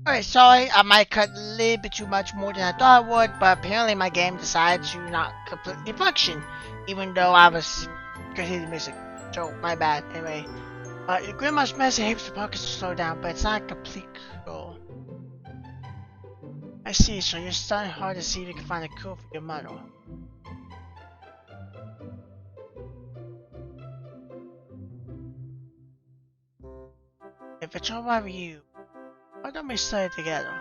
Alright, sorry, I might cut a little bit too much more than I thought I would, but apparently my game decided to not completely function, even though I was continuing the music. So, my bad. Anyway, your grandma's message helps the podcast to slow down, but it's not a complete goal. I see, so you're starting hard to see if you can find a cure for your mother. If it's alright with you, why don't we study together?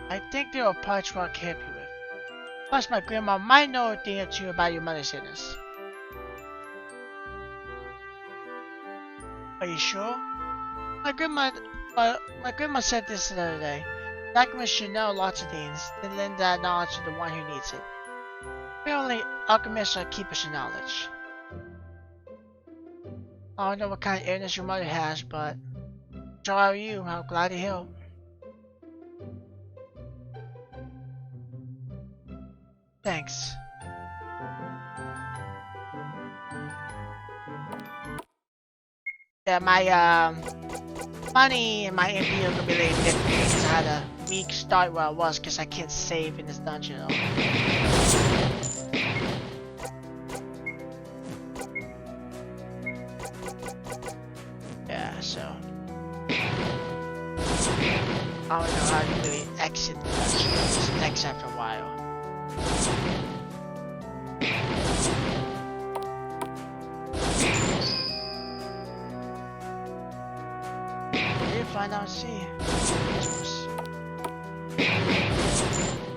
I think there are parts where I can help you with. Plus, my grandma might know a thing or two about your mother's illness. Are you sure? My grandma said this the other day. Alchemists should know lots of things, then lend that knowledge to the one who needs it. Apparently, alchemists are keepers of knowledge. I don't know what kind of illness your mother has, but so are you. I'm glad to help. Thanks. Yeah, my money and my MP are gonna be really different because I had a weak start where I was because I can't save in this dungeon at all. Yeah, so I don't know how to really exit the dungeon. Just exit after a while. Find out and see.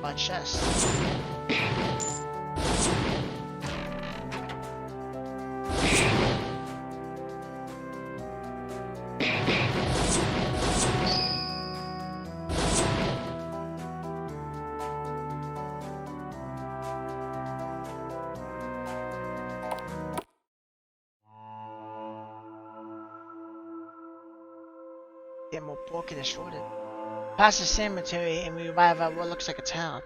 My chest. Get more broken and shorted. Past the cemetery and we arrive at what looks like a town.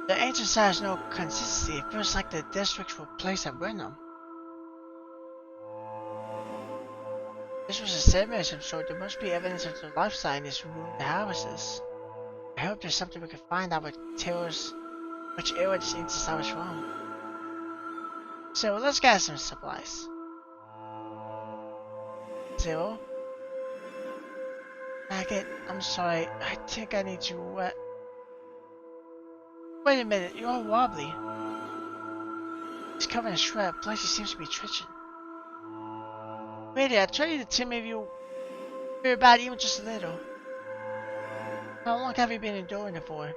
The ancient site has no consistency. It feels like the districts were placed at random. This was a cemetery of some sort. There must be evidence of the lifestyle in these ruined houses. I hope there's something we can find out which era this ancient site was from. So let's get some supplies. Zero. I'm sorry. I think I need to wait a minute, you're all wobbly. He's covered in shred, plus he seems to be twitching. Wait, I told you to tell me if you feel bad even just a little. How long have you been enduring it for?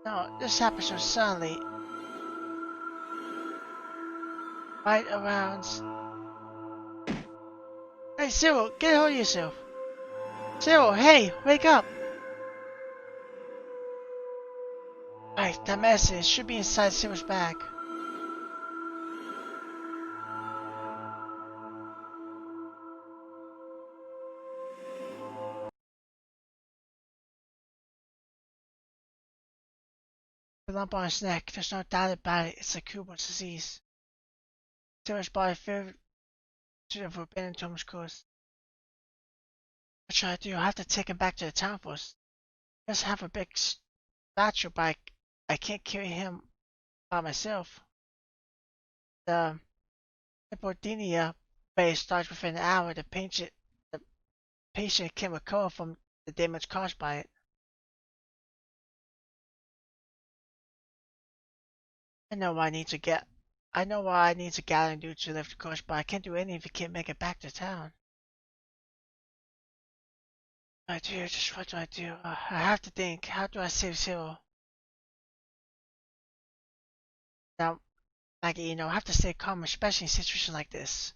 No, this happened so suddenly. Right around. Hey, Cyril, get a hold of yourself. Cyril, hey, wake up. Right, that medicine should be inside Cyril's bag. The lump on his neck, there's no doubt about it, it's a Kubel disease. Cyril's body filled to the forbidden tomb's course. What should I do? I have to take him back to the town first. He does have a big statue, but I can't carry him by myself. The Hippodenia phase starts within an hour. The patient can recover from the damage caused by it. I know what I need to gather and do to lift the course, but I can't do anything if he can't make it back to town. I do, just what do I do? I have to think. How do I save Cyril? Now, Maggie, I have to stay calm, especially in a situation like this.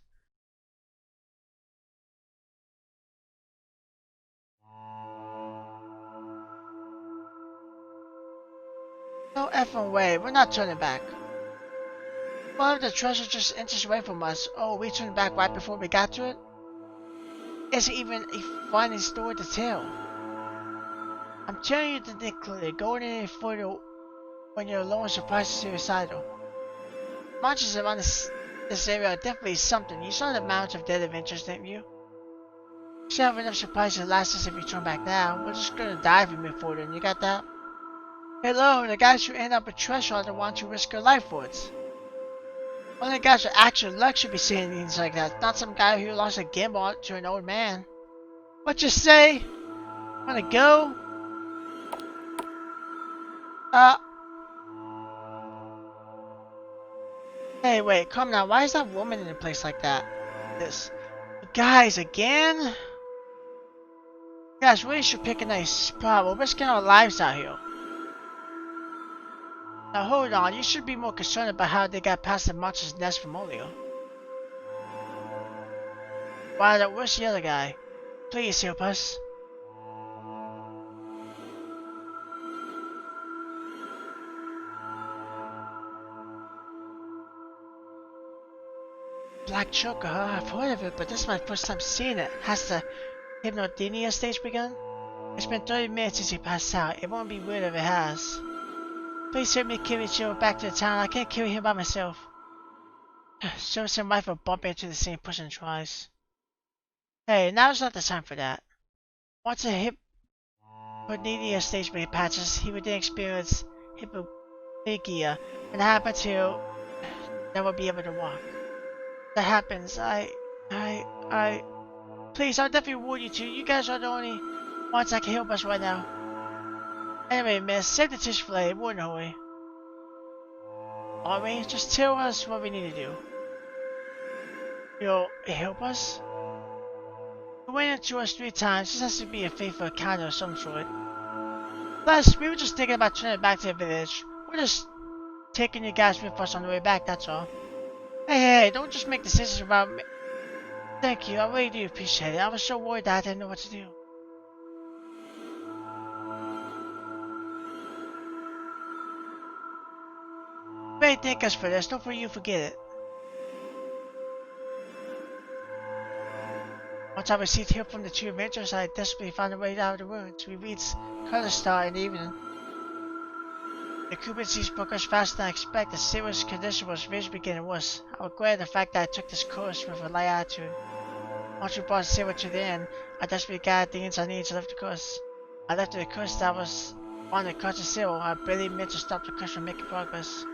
No effing way, we're not turning back. What if the treasure just inches away from us? Oh, we turned back right before we got to it? Is it even a funny story to tell? I'm telling you to think clearly. Going any further when you're alone is surprisingly suicidal. Monsters around this area are definitely something. You saw the amount of dead adventures, didn't you? You should have enough supplies to last us if you turn back now. We're just gonna die if we move forward, and you got that? Hello, the guys who end up with treasure are the ones who risk their life for it. Only guys with actual luck should be saying things like that, not some guy who lost a gimbal to an old man. What you say? Wanna go? Uh, hey, wait, come now. Why is that woman in a place like that? This. Guys, again? Guys, we should pick a nice spot. We're risking our lives out here. Now hold on, you should be more concerned about how they got past the monster's nest from earlier. Why, where's the other guy? Please help us. Black Choker, huh? I've heard of it, but this is my first time seeing it. Has the hypnodynia stage begun? It's been 30 minutes since he passed out. It won't be weird if it has. Please help me carry Joe back to the town. I can't carry him by myself. Service and wife will bump into the same person twice. Hey, now's not the time for that. Once a hypnodynia stage patches, he would then experience hypophagia. When that happens, he'll never be able to walk. That happens, please, I'll definitely warn you two. You guys are the only ones that can help us right now. Anyway, miss, save the tissue for later. We're in a hurry. Are we? Just tell us what we need to do. You'll help us? You went into us 3 times. This has to be a faithful encounter of some sort. Plus, we were just thinking about turning back to the village. We're just taking you guys with us on the way back, that's all. Hey, don't just make decisions about me. Thank you, I really do appreciate it. I was so worried that I didn't know what to do. Really thank us for this, don't you forget it. Once I received help from the 2 adventurers, I desperately found a way out of the ruins. We reached Star in the evening. The Kubel disease broke us faster than I expected. The serious condition was visually getting worse. I regret the fact that I took this course with a light attitude. Once we brought Sarah to the end, I desperately gathered the things I needed to lift the course. I lifted the course that was on the course of Sarah. I barely meant to stop the course from making progress.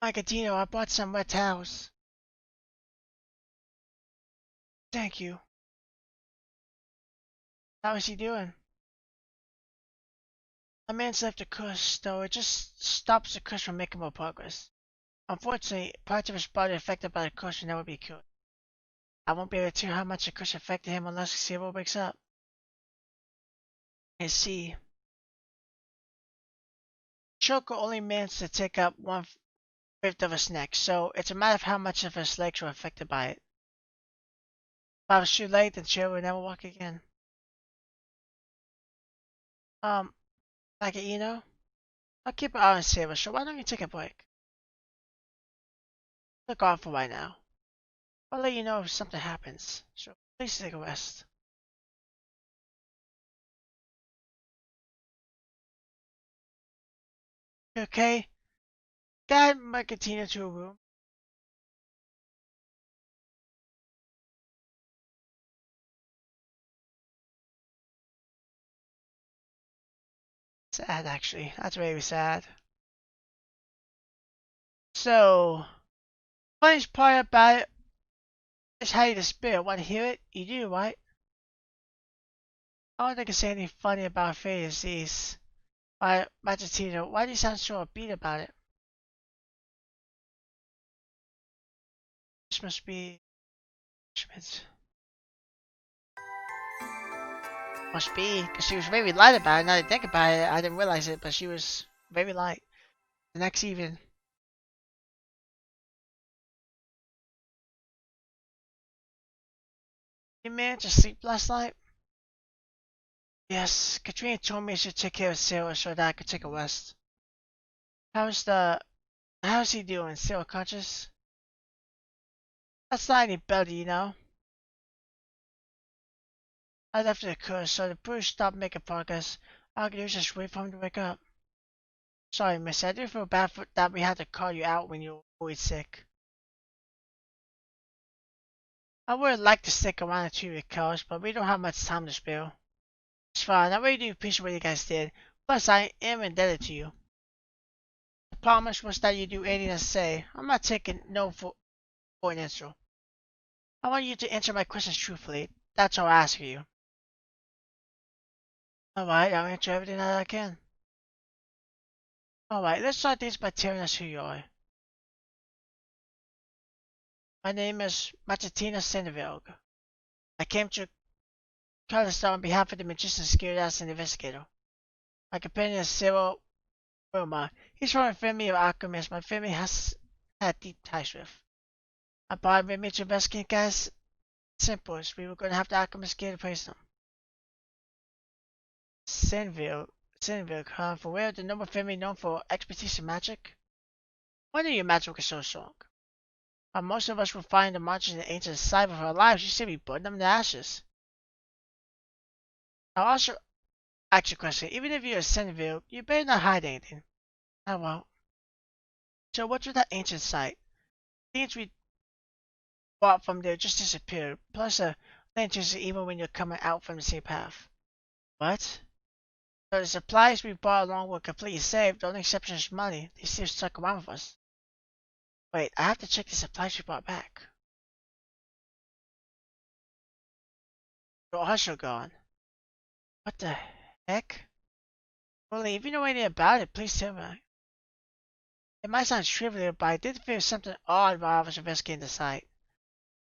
Magadino, I brought some wet towels. Thank you. How is he doing? I managed to lift the course, though it just stops the course from making more progress. Unfortunately, parts of his body affected by the course will never be cured. I won't be able to tell how much the course affected him unless Sarah wakes up. I see. Choco only managed to take up 1/5 of his neck, so it's a matter of how much of his legs were affected by it. If I was too late, then Cheryl would never walk again. Like it, I'll keep an eye on Sarah, so why don't you take a break? Look on for right now. I'll let you know if something happens, so please take a rest. You okay? Guide Marcatina to a room. Sad, actually. That's very sad. So, funniest part about it is how you despair. Want to hear it? You do, right? I don't think I say anything funny about failure disease. Why, Marcatina, why do you sound so upbeat about it? This must be punishment. Must be, because she was very light about it. Now that I think about it, I didn't realize it, but she was very light. The next evening. You managed to sleep last night? Yes, Katrina told me I should take care of Sarah so that I could take a rest. How's he doing? Still conscious? That's not any better, you know. I left the course, so the bruise stopped making progress. All I could do was just wait for him to wake up. Sorry, miss. I do feel bad for that we had to call you out when you were always sick. I would have liked to stick around and 2 week calls, but we don't have much time to spare. It's fine. I really do appreciate what you guys did. Plus, I am indebted to you. The promise was that you do anything I say. I'm not taking no for an answer. I want you to answer my questions truthfully. That's all I ask of you. Alright, I'll answer everything that I can. Alright, let's start this by telling us who you are. My name is Matatina Sennevilg. I came to Kurdistan on behalf of the Magician's Guild as an investigator. My companion is Cyril Wilma. He's from a family of alchemists my family has had deep ties with. I brought with me to investigate guys. Simple as we were going to have the alchemist guild appraise them. Sennevilg, huh? For where the noble family known for expertise in magic? Why do your magic is so strong? Most of us will find the monsters in the ancient site of our lives. You say we burn them to ashes. I'll also ask you a question. Even if you're a Sennevilg, you better not hide anything. I won't. So what's with that ancient site? Things we bought from there just disappeared. Plus, lanterns even when you're coming out from the same path. What? So the supplies we bought along were completely safe. The only exception is money. They still stuck around with us. Wait, I have to check the supplies we brought back. They're also gone. What the heck? Well, if you know anything about it, please tell me. It might sound trivial, but I did feel something odd while I was investigating the site.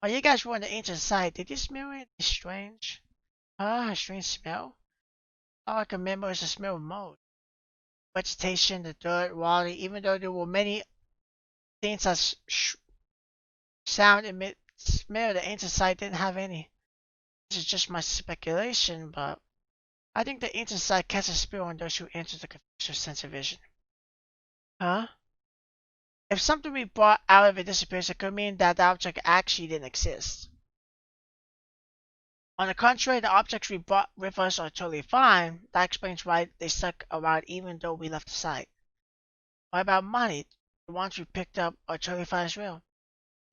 While you guys were in the ancient site, did you smell anything strange? Huh? A strange smell? All I can remember is the smell of mold. Vegetation, the dirt, water, even though there were many things that sound, emit, smell, the ancient site didn't have any. This is just my speculation, but I think the ancient site casts a spell on those who enter the confused sense of vision. Huh? If something we brought out of it disappears, it could mean that the object actually didn't exist. On the contrary, the objects we brought with us are totally fine. That explains why they stuck around even though we left the site. What about money? The ones we picked up are totally fine as well.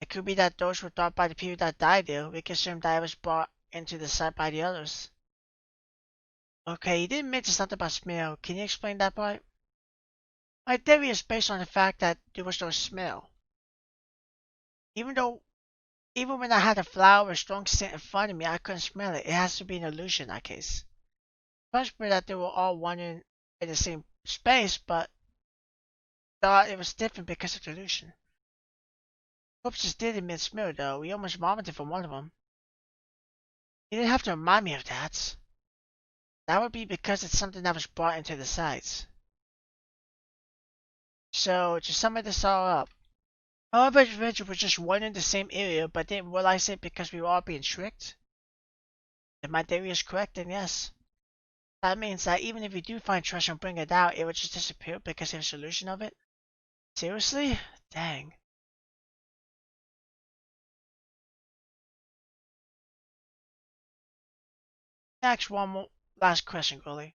It could be that those were thought by the people that died there. We can assume that it was brought into the site by the others. Okay, you didn't mention something about smell. Can you explain that part? My theory is based on the fact that there was no smell. Even when I had a flower with strong scent in front of me, I couldn't smell it. It has to be an illusion in that case. Possibly that they were all wandering in the same space, but thought it was different because of the illusion. Corpses did emit smell though. We almost vomited from one of them. You didn't have to remind me of that. That would be because it's something that was brought into the sites. So, to sum this all up, all of us individuals were just one in the same area, but didn't realize it because we were all being tricked? If my theory is correct, then yes. That means that even if we do find treasure and bring it out, it would just disappear because of the solution of it? Seriously? Dang. Ask one more last question, Gully.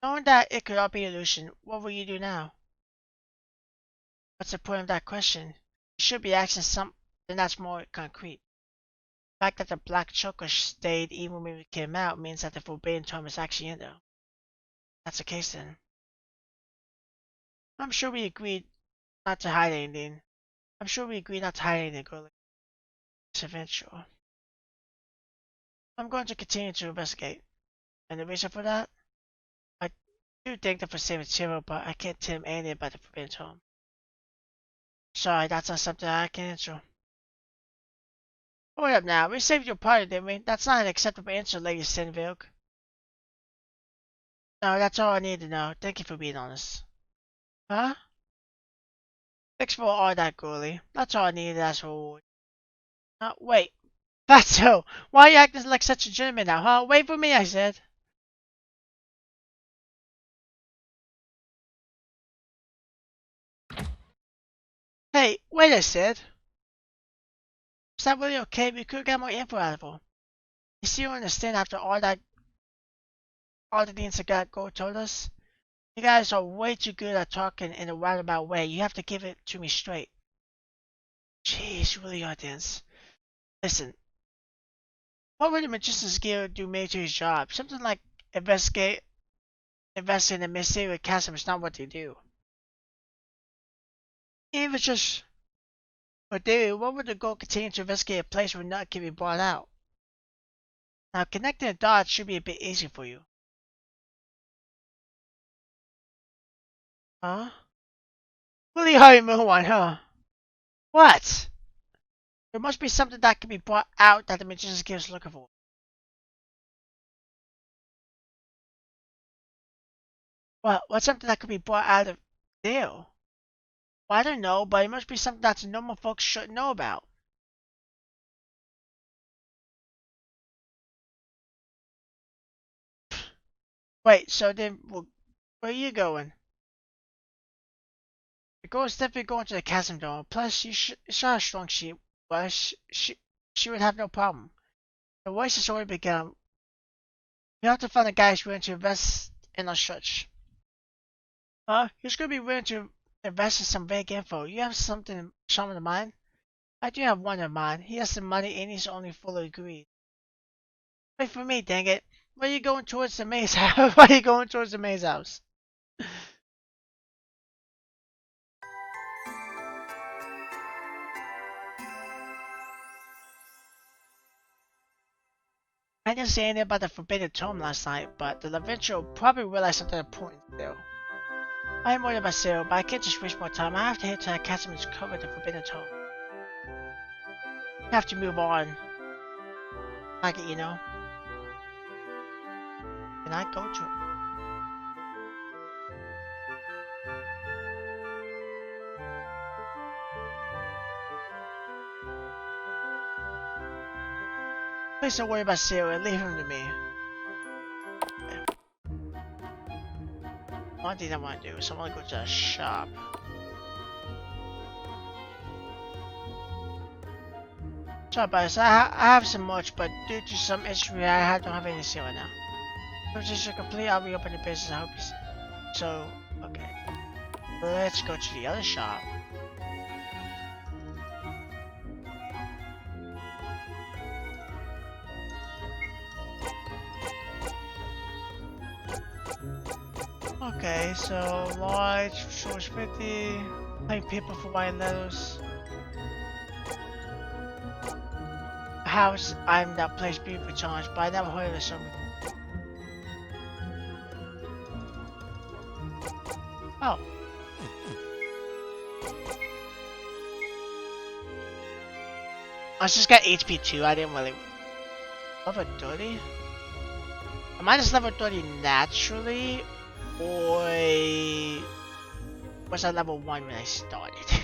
Knowing that it could all be illusion, what will you do now? What's the point of that question? You should be asking something that's more concrete. The fact that the black choker stayed even when we came out means that the forbidden tome is actually in there. That's the case then. I'm sure we agreed not to hide anything. Gully. It's eventual. I'm going to continue to investigate. And the reason for that? I do thank them for saving Tiro, but I can't tell him anything about the forbidden tome. Sorry, that's not something I can answer. Hold up now, we saved your party, didn't we? That's not an acceptable answer, Lady Sennevilg. No, that's all I need to know. Thank you for being honest. Huh? Thanks for all that, Gully. That's all I needed as a reward. Wait. Fatso! Why are you acting like such a gentleman now, huh? Wait for me, I said. Hey, wait, I said. Is that really okay? We could get more info out of her. You still understand after all that, all the things that Go told us? You guys are way too good at talking in a roundabout way. You have to give it to me straight. Jeez, you really are dense. Listen, what would the Magician's Guild do major job? Something like investigate in the mystery with Chasm is not what they do. Even just but David, what would the goal continue to investigate a place where not can be brought out? Now connecting the dots should be a bit easy for you. Huh? Really high moon one, huh? What? There must be something that can be brought out that the Magician's Guild is looking for. Well, what's something that could be brought out of there? Well, I don't know, but it must be something that normal folks should know about. Wait, so then, well, where are you going? The girl is definitely going to the chasm dome. Plus, she's not a strong she was. She would have no problem. The voice has already begun. We have to find a guy who's willing to invest in our church. He's going to be willing to invest in some vague info. You have something in mind? I do have one in mind. He has the money and he's only fully agreed. Wait for me, dang it. Where are you going towards the maze house? Why are you going towards the maze house? I didn't say anything about the Forbidden Tome last night, but the Leventure will probably realize something important still. I am worried about Cyril, but I can't just waste more time. I have to head to the castle and discover the Forbidden Tome. I have to move on. Like it, you know. Can I go to it? Please don't worry about Cyril, leave him to me. One thing I want to do is I want to go to a shop. Sorry about this, I have some merch, but due to some issue I don't have any sale right now. So just to complete, I'll reopen the business, I hope you see. So, okay. Let's go to the other shop. Okay, so large, source 50, plain paper for white letters. House, I'm that place beautiful challenge, but I never heard of this one before. Oh. I just got HP 2, I didn't really... Level 30? Am I just level 30 naturally? Or... was I level 1 when I started?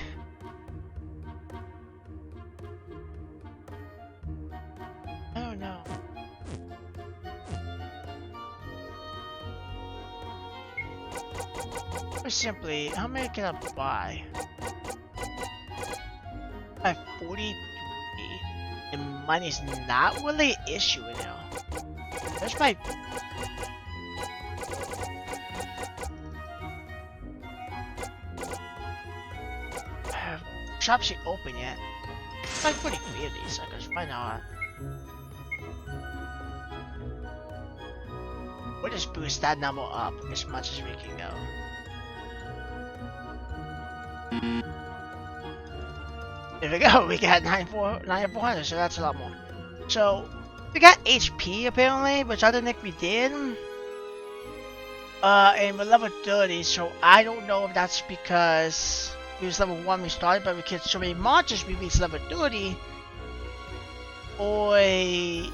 I don't know. Or simply, how many can I buy? I have 43. And money's not really an issue now. There's my... Shop's not open yet. It's like 43 of these suckers, why not? We'll just boost that number up as much as we can go. There we go, we got 9400, so that's a lot more. So, we got HP apparently, which I didn't think we did. And we're level 30, so I don't know if that's because we was level 1 when we started, but we killed so many monsters we reached level 30. Or it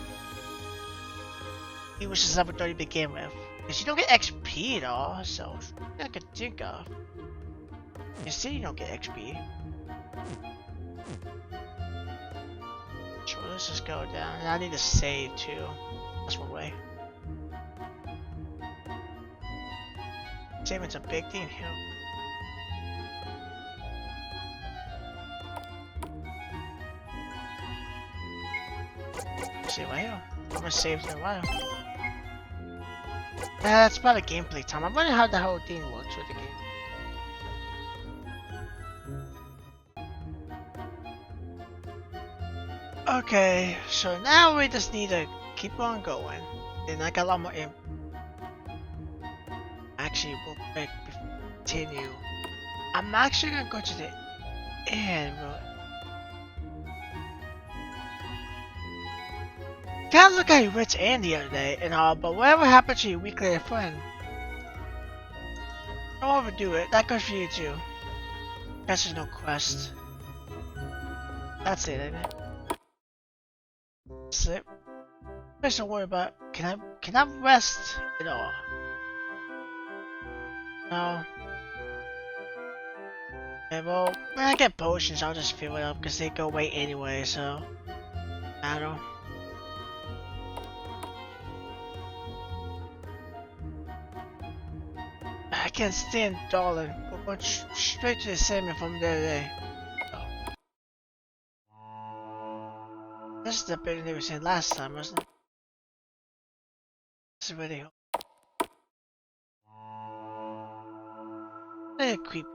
was just level 30 to begin with. Because you don't get XP at all, so I could think of. You see, you don't get XP. So let's just go down. And I need to save too. That's one way. Saving's a big thing here. See right here. I'm gonna save it in a while. That's about a gameplay time. I'm wondering how the whole thing works with the game. Okay, so now we just need to keep on going. And I got a lot more imp. Actually, real quick before we continue, I'm actually gonna go to the end. Kinda look at your rich Ann the other day and all, but whatever happened to your weekly friend? Don't overdo it. That goes for you too. Guess there's no quest. That's it, ain't it? Sleep. Just don't worry about. Can I rest at all? No. Okay, well, when I get potions, I'll just fill it up because they go away anyway. So, I don't. I can't stand darling. We're going straight to the salmon from the other day. This is the building they were saying last time, wasn't it? This is really creepy.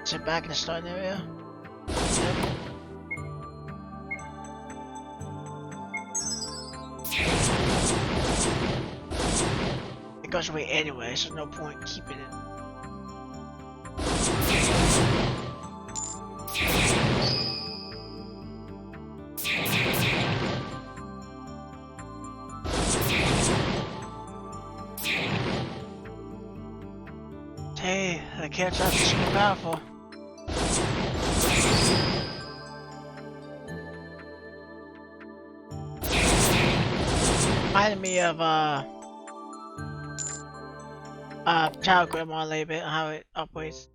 Sit back in the starting area. It goes away anyway, so no point keeping it. Hey, the catch up is super powerful. Reminded me of Child Grandma a little bit, how it operates.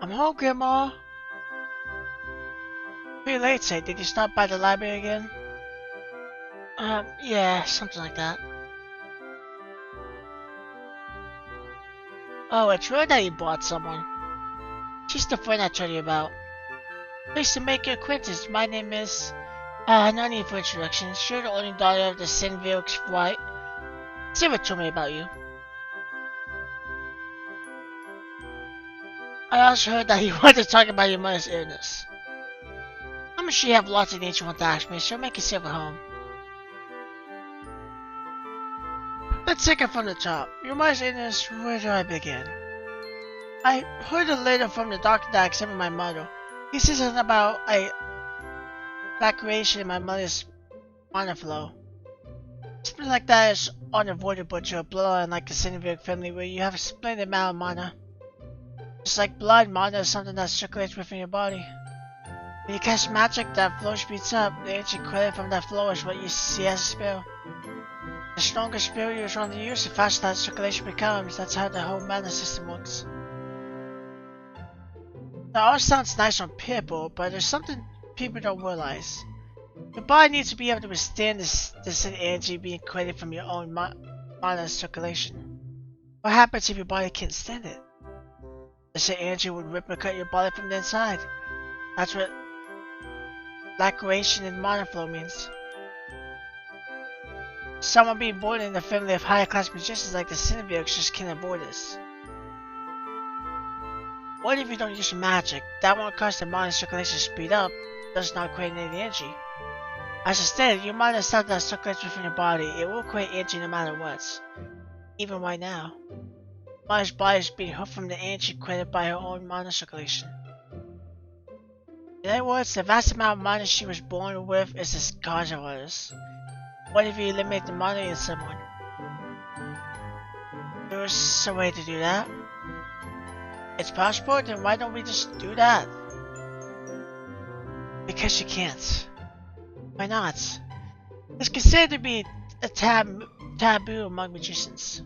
I'm home, Grandma. Pretty late, say. Did you stop by the library again? Yeah, something like that. Oh, it's right that you bought someone. She's the friend I told you about. Pleased to make your acquaintance. My name is... no need for introductions. You're the only daughter of the Sinvilk's wife. Silver told me about you. I also heard that you wanted to talk about your mother's illness. I'm sure you have lots of things you want to ask me, so make yourself at home. Let's take it from the top. Your mother's illness, where do I begin? I heard a letter from the doctor that accepted my mother. He says something about a evacuation in my mother's mana flow. Something like that is unavoidable to a bloodline like the Sinvilk family where you have a splendid amount of mana. Just like blood, mana is something that circulates within your body. When you cast magic, that flow speeds up. The ancient credit from that flow is what you see as a spell. The stronger spell you're trying to use, the faster that circulation becomes. That's how the whole mana system works. That all sounds nice on paper, but there's something people don't realize. Your body needs to be able to withstand this energy being created from your own mana circulation. What happens if your body can't stand it? This energy would rip and cut your body from the inside. That's what laceration and mana flow means. Someone being born in a family of higher class magicians like the Sinvilks just can't avoid this. What if you don't use magic? That won't cause the mana circulation to speed up, does not create any energy. As instead, your mana is something that circulates within your body. It will create energy no matter what. Even right now. Mana's body is being hooked from the energy created by her own mana circulation. In other words, the vast amount of mana she was born with is the cause of others. What if you eliminate the mana in someone? There's a way to do that. It's possible, then why don't we just do that? Because you can't. Why not? It's considered to be a taboo among magicians.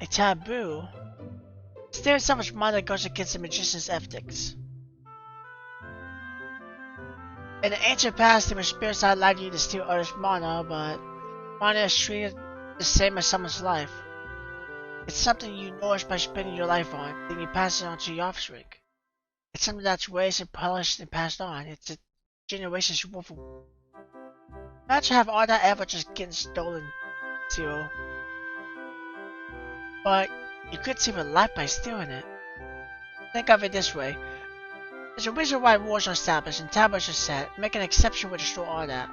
A taboo? Stealing so much mana goes against the magician's ethics. In the ancient past, there were spirits that allowed you to steal others' mana, but mana is treated the same as someone's life. It's something you nourish by spending your life on, then you pass it on to your offspring. It's something that's raised and polished and passed on. It's a generation's worth of... Imagine have all that ever just getting stolen, Zero. But you could save a life by stealing it. Think of it this way. There's a reason why wars are established and taboos are set. Make an exception would destroy all that.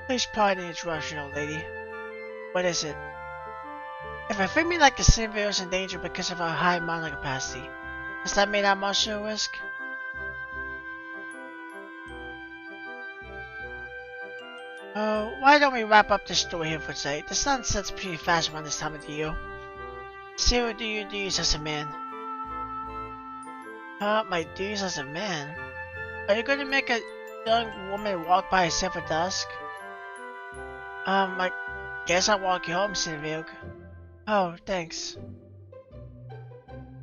Please pardon the interruption, old lady. What is it? If I feel me like the Sinville is in danger because of our high mana capacity, does that mean that monster a risk? Oh, why don't we wrap up this story here for today? The sun sets pretty fast around this time of the year. See what do you do as a man? My duties as a man? Are you going to make a young woman walk by herself at dusk? I guess I'll walk you home, Sinville. Oh, thanks.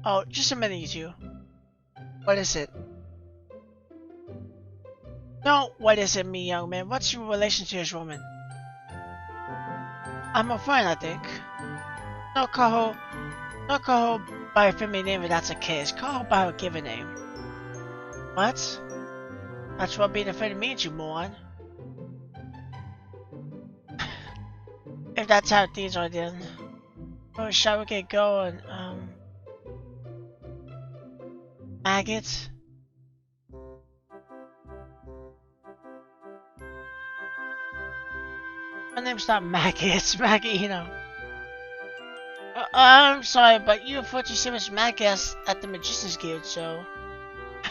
Oh, just a minute, you two. What is it? No, what is it, me, young man? What's your relation to this woman? I'm a friend, I think. No, call her by her family name if that's the case. Call her by her given name. What? That's what being a friend means, you moron. If that's how things are, then. Oh, shall we get going? Maggots? My name's not Maggie, it's Maggie, you know. I'm sorry, but you referred to yourself as Maggie at the Magician's Guild, so...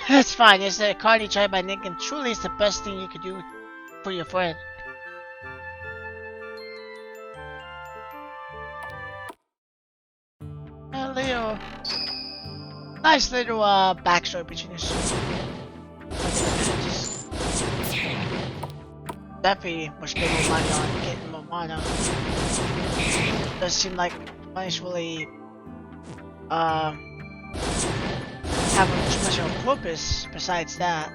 It's fine, it's a card you try by nickname. Truly, it's the best thing you could do for your friend. Leo. Nice little backstory between us. Definitely much bigger money on getting more mana. Does seem like money's really have much of a purpose besides that.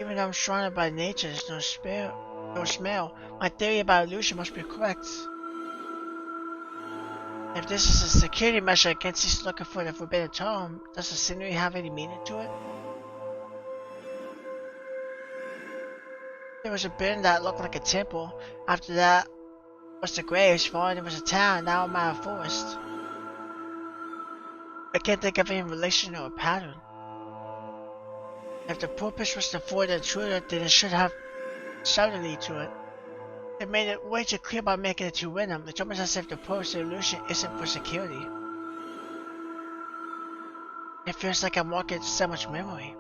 Even though I'm stronger by nature, there's no smell. My theory about illusion must be correct. If this is a security measure against these looking for the forbidden tome, does the scenery have any meaning to it? There was a building that looked like a temple. After that was the graves. Following there was a town. Now I'm out of forest. I can't think of any relation or pattern. If the purpose was to avoid the intruder, then it should have suddenly to it. It made it way too clear by making it too random. It's almost as if the purpose of the illusion isn't for security. It feels like I'm walking into so much memory.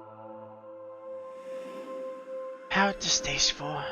How at the stage 4.